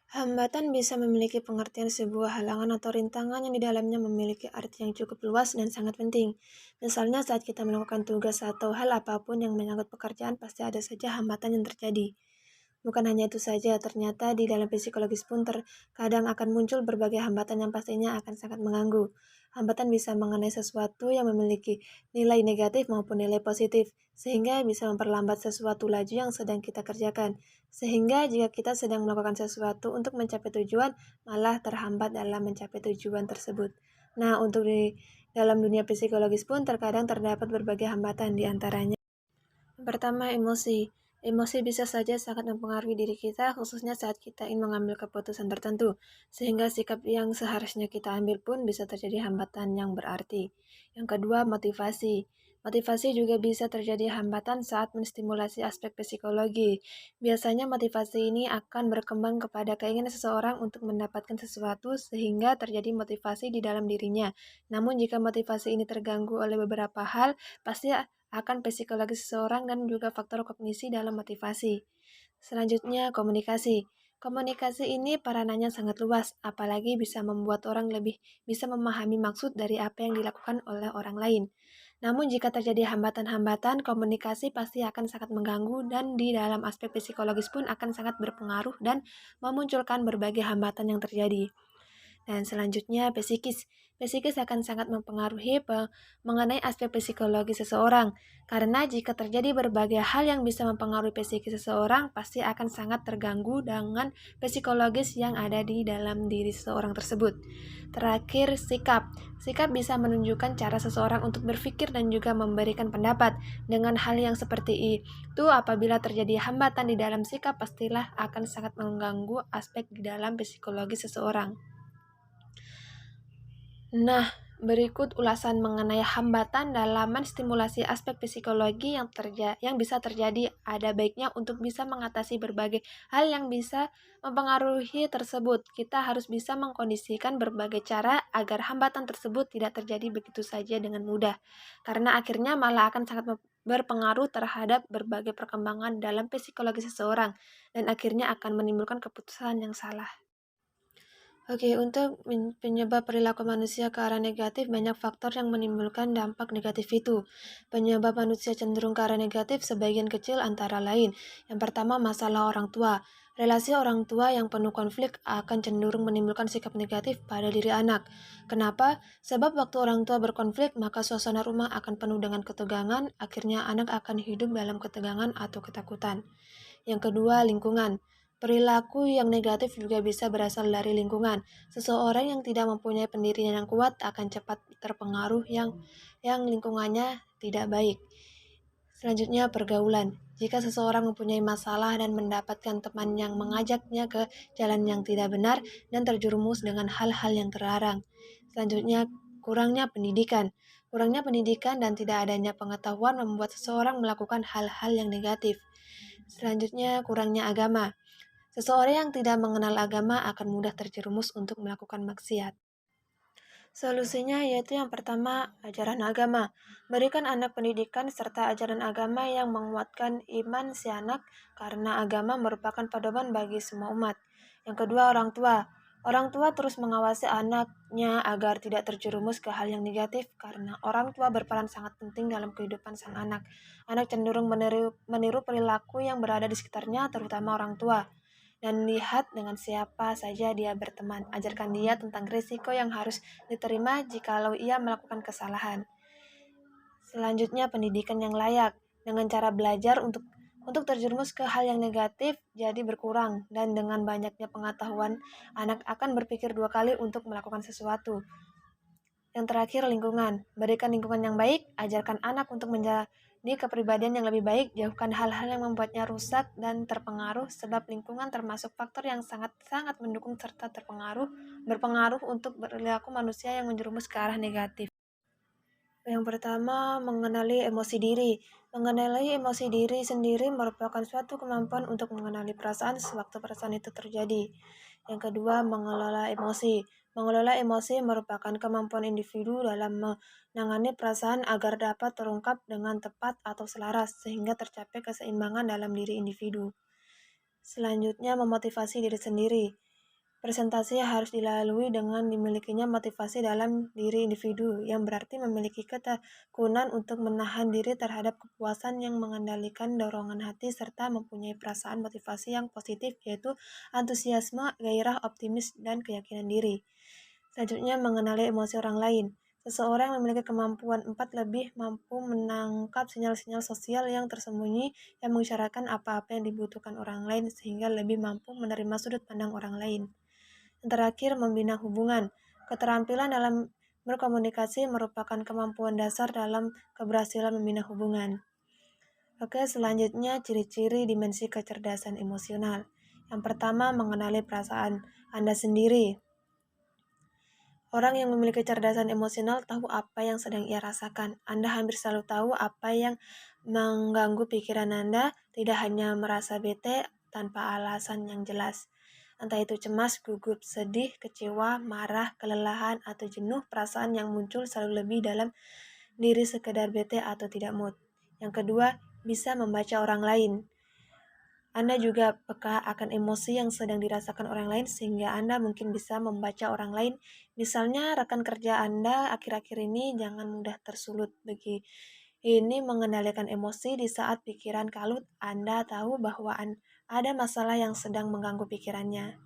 Hambatan bisa memiliki pengertian sebuah halangan atau rintangan yang di dalamnya memiliki arti yang cukup luas dan sangat penting. Misalnya saat kita melakukan tugas atau hal apapun yang menyangkut pekerjaan pasti ada saja hambatan yang terjadi. Bukan hanya itu saja, ternyata di dalam psikologis pun terkadang akan muncul berbagai hambatan yang pastinya akan sangat mengganggu. Hambatan bisa mengenai sesuatu yang memiliki nilai negatif maupun nilai positif, sehingga bisa memperlambat sesuatu laju yang sedang kita kerjakan. Sehingga jika kita sedang melakukan sesuatu untuk mencapai tujuan, malah terhambat dalam mencapai tujuan tersebut. Nah, untuk di dalam dunia psikologis pun terkadang terdapat berbagai hambatan di antaranya. Yang pertama, emosi. Emosi bisa saja sangat mempengaruhi diri kita, khususnya saat kita ingin mengambil keputusan tertentu, sehingga sikap yang seharusnya kita ambil pun bisa terjadi hambatan yang berarti. Yang kedua, motivasi. Motivasi juga bisa terjadi hambatan saat menstimulasi aspek psikologi. Biasanya motivasi ini akan berkembang kepada keinginan seseorang untuk mendapatkan sesuatu sehingga terjadi motivasi di dalam dirinya. Namun jika motivasi ini terganggu oleh beberapa hal, pasti akan psikologi seseorang dan juga faktor kognisi dalam motivasi. Selanjutnya, komunikasi. Komunikasi ini peranannya sangat luas, apalagi bisa membuat orang lebih bisa memahami maksud dari apa yang dilakukan oleh orang lain. Namun jika terjadi hambatan-hambatan, komunikasi pasti akan sangat mengganggu dan di dalam aspek psikologis pun akan sangat berpengaruh dan memunculkan berbagai hambatan yang terjadi. Dan selanjutnya psikis. Psikis akan sangat mempengaruhi mengenai aspek psikologi seseorang. Karena jika terjadi berbagai hal yang bisa mempengaruhi psikis seseorang, pasti akan sangat terganggu dengan psikologis yang ada di dalam diri seseorang tersebut. Terakhir, sikap. Sikap bisa menunjukkan cara seseorang untuk berpikir dan juga memberikan pendapat. Dengan hal yang seperti itu, apabila terjadi hambatan di dalam sikap, pastilah akan sangat mengganggu aspek di dalam psikologi seseorang. Nah, berikut ulasan mengenai hambatan dalam menstimulasi aspek psikologi yang bisa terjadi. Ada baiknya untuk bisa mengatasi berbagai hal yang bisa mempengaruhi tersebut. Kita harus bisa mengkondisikan berbagai cara agar hambatan tersebut tidak terjadi begitu saja dengan mudah. Karena akhirnya malah akan sangat berpengaruh terhadap berbagai perkembangan dalam psikologi seseorang dan akhirnya akan menimbulkan keputusan yang salah. Oke, untuk penyebab perilaku manusia ke arah negatif, banyak faktor yang menimbulkan dampak negatif itu. Penyebab manusia cenderung ke arah negatif sebagian kecil antara lain. Yang pertama, masalah orang tua. Relasi orang tua yang penuh konflik akan cenderung menimbulkan sikap negatif pada diri anak. Kenapa? Sebab waktu orang tua berkonflik, maka suasana rumah akan penuh dengan ketegangan, akhirnya anak akan hidup dalam ketegangan atau ketakutan. Yang kedua, lingkungan. Perilaku yang negatif juga bisa berasal dari lingkungan. Seseorang yang tidak mempunyai pendirian yang kuat akan cepat terpengaruh yang lingkungannya tidak baik. Selanjutnya, pergaulan. Jika seseorang mempunyai masalah dan mendapatkan teman yang mengajaknya ke jalan yang tidak benar dan terjerumus dengan hal-hal yang terlarang. Selanjutnya, kurangnya pendidikan. Kurangnya pendidikan dan tidak adanya pengetahuan membuat seseorang melakukan hal-hal yang negatif. Selanjutnya, kurangnya agama. Seseorang yang tidak mengenal agama akan mudah terjerumus untuk melakukan maksiat. Solusinya yaitu yang pertama, ajaran agama. Berikan anak pendidikan serta ajaran agama yang menguatkan iman si anak karena agama merupakan pedoman bagi semua umat. Yang kedua, orang tua. Orang tua terus mengawasi anaknya agar tidak terjerumus ke hal yang negatif karena orang tua berperan sangat penting dalam kehidupan sang anak. Anak cenderung meniru perilaku yang berada di sekitarnya, terutama orang tua. Dan lihat dengan siapa saja dia berteman. Ajarkan dia tentang risiko yang harus diterima jikalau ia melakukan kesalahan. Selanjutnya, pendidikan yang layak. Dengan cara belajar untuk terjerumus ke hal yang negatif jadi berkurang dan dengan banyaknya pengetahuan anak akan berpikir dua kali untuk melakukan sesuatu. Yang terakhir, lingkungan. Berikan lingkungan yang baik, ajarkan anak untuk menjadi kepribadian yang lebih baik, jauhkan hal-hal yang membuatnya rusak dan terpengaruh sebab lingkungan termasuk faktor yang sangat-sangat mendukung serta berpengaruh untuk perilaku manusia yang menjerumus ke arah negatif. Yang pertama, mengenali emosi diri. Mengenali emosi diri sendiri merupakan suatu kemampuan untuk mengenali perasaan sewaktu perasaan itu terjadi. Yang kedua, mengelola emosi. Mengelola emosi merupakan kemampuan individu dalam menangani perasaan agar dapat terungkap dengan tepat atau selaras sehingga tercapai keseimbangan dalam diri individu. Selanjutnya, memotivasi diri sendiri. Presentasi harus dilalui dengan dimilikinya motivasi dalam diri individu, yang berarti memiliki ketekunan untuk menahan diri terhadap kepuasan yang mengendalikan dorongan hati serta mempunyai perasaan motivasi yang positif, yaitu antusiasme, gairah, optimis, dan keyakinan diri. Selanjutnya, mengenali emosi orang lain. Seseorang yang memiliki kemampuan 4 lebih mampu menangkap sinyal-sinyal sosial yang tersembunyi yang mengisyaratkan apa-apa yang dibutuhkan orang lain sehingga lebih mampu menerima sudut pandang orang lain. Yang terakhir, membina hubungan. Keterampilan dalam berkomunikasi merupakan kemampuan dasar dalam keberhasilan membina hubungan. Oke, selanjutnya ciri-ciri dimensi kecerdasan emosional. Yang pertama, mengenali perasaan Anda sendiri. Orang yang memiliki kecerdasan emosional tahu apa yang sedang ia rasakan. Anda hampir selalu tahu apa yang mengganggu pikiran Anda, tidak hanya merasa bete tanpa alasan yang jelas. Entah itu cemas, gugup, sedih, kecewa, marah, kelelahan, atau jenuh, perasaan yang muncul selalu lebih dalam diri sekedar bete atau tidak mood. Yang kedua, bisa membaca orang lain. Anda juga peka akan emosi yang sedang dirasakan orang lain sehingga Anda mungkin bisa membaca orang lain. Misalnya rekan kerja Anda akhir-akhir ini jangan mudah tersulut bagi ini mengendalikan emosi di saat pikiran kalut. Anda tahu bahwa ada masalah yang sedang mengganggu pikirannya.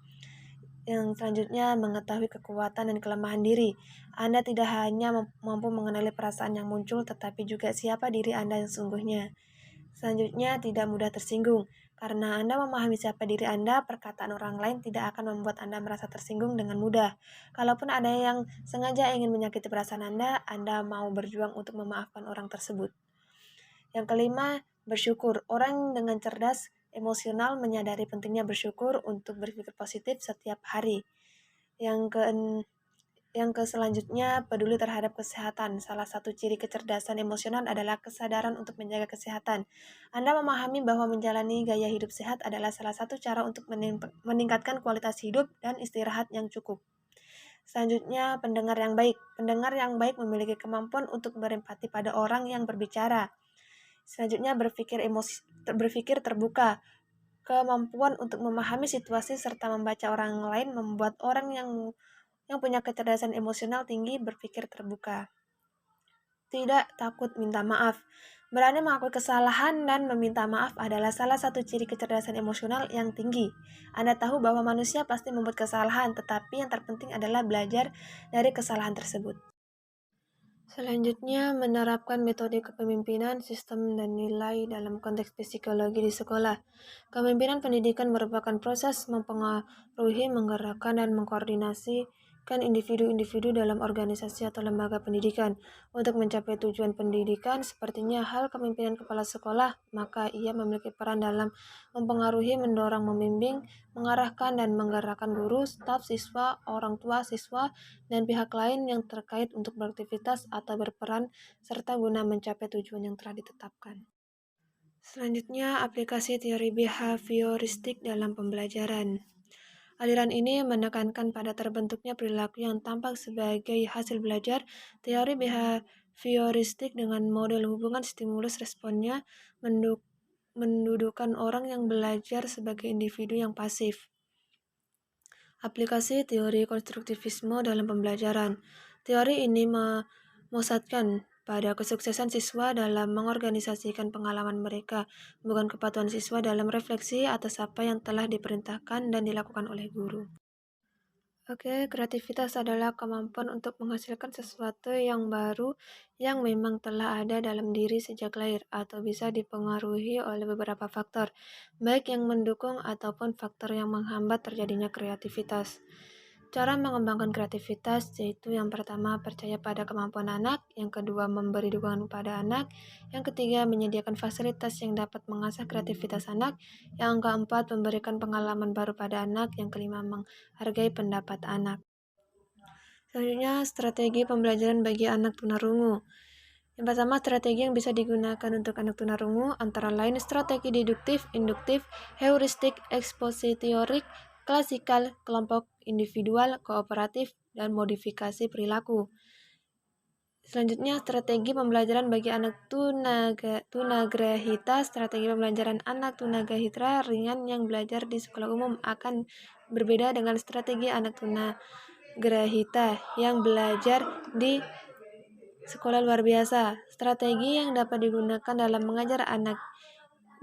Yang selanjutnya, mengetahui kekuatan dan kelemahan diri. Anda tidak hanya mampu mengenali perasaan yang muncul, tetapi juga siapa diri Anda yang sesungguhnya. Selanjutnya, tidak mudah tersinggung. Karena Anda memahami siapa diri Anda, perkataan orang lain tidak akan membuat Anda merasa tersinggung dengan mudah. Kalaupun ada yang sengaja ingin menyakiti perasaan Anda mau berjuang untuk memaafkan orang tersebut. Yang kelima, bersyukur. Orang dengan cerdas emosional menyadari pentingnya bersyukur untuk berpikir positif setiap hari. Yang selanjutnya, peduli terhadap kesehatan. Salah satu ciri kecerdasan emosional adalah kesadaran untuk menjaga kesehatan. Anda memahami bahwa menjalani gaya hidup sehat adalah salah satu cara untuk meningkatkan kualitas hidup dan istirahat yang cukup. Selanjutnya, pendengar yang baik. Pendengar yang baik memiliki kemampuan untuk berempati pada orang yang berbicara. Selanjutnya, berpikir terbuka. Kemampuan untuk memahami situasi serta membaca orang lain membuat orang yang punya kecerdasan emosional tinggi berpikir terbuka. Tidak takut minta maaf. Berani mengakui kesalahan dan meminta maaf adalah salah satu ciri kecerdasan emosional yang tinggi. Anda tahu bahwa manusia pasti membuat kesalahan, tetapi yang terpenting adalah belajar dari kesalahan tersebut. Selanjutnya, menerapkan metode kepemimpinan, sistem, dan nilai dalam konteks psikologi di sekolah. Kepemimpinan pendidikan merupakan proses mempengaruhi, menggerakkan, dan mengkoordinasikan individu-individu dalam organisasi atau lembaga pendidikan. Untuk mencapai tujuan pendidikan, sepertinya hal kepemimpinan kepala sekolah, maka ia memiliki peran dalam mempengaruhi, mendorong, membimbing, mengarahkan, dan menggerakkan guru, staf, siswa, orang tua, siswa, dan pihak lain yang terkait untuk beraktivitas atau berperan, serta guna mencapai tujuan yang telah ditetapkan. Selanjutnya, aplikasi teori behavioristik dalam pembelajaran. Aliran ini menekankan pada terbentuknya perilaku yang tampak sebagai hasil belajar. Teori behavioristik dengan model hubungan stimulus responnya mendudukan orang yang belajar sebagai individu yang pasif. Aplikasi teori konstruktivisme dalam pembelajaran. Teori ini memusatkan pada kesuksesan siswa dalam mengorganisasikan pengalaman mereka, bukan kepatuhan siswa dalam refleksi atas apa yang telah diperintahkan dan dilakukan oleh guru. Oke, kreativitas adalah kemampuan untuk menghasilkan sesuatu yang baru yang memang telah ada dalam diri sejak lahir atau bisa dipengaruhi oleh beberapa faktor, baik yang mendukung ataupun faktor yang menghambat terjadinya kreativitas. Cara mengembangkan kreativitas yaitu yang pertama percaya pada kemampuan anak, yang kedua memberi dukungan pada anak, yang ketiga menyediakan fasilitas yang dapat mengasah kreativitas anak, yang keempat memberikan pengalaman baru pada anak, yang kelima menghargai pendapat anak. Selanjutnya strategi pembelajaran bagi anak tunarungu. Yang pertama, strategi yang bisa digunakan untuk anak tunarungu antara lain strategi deduktif, induktif, heuristik, ekspositorik, klasikal, kelompok, individual, kooperatif, dan modifikasi perilaku. Selanjutnya, strategi pembelajaran bagi anak tunagrahita. Strategi pembelajaran anak tunagrahita ringan yang belajar di sekolah umum akan berbeda dengan strategi anak tuna grahita yang belajar di sekolah luar biasa. Strategi yang dapat digunakan dalam mengajar anak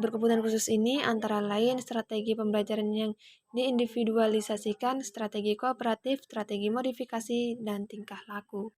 berkebutuhan khusus ini antara lain strategi pembelajaran yang diindividualisasikan, strategi kooperatif, strategi modifikasi, dan tingkah laku.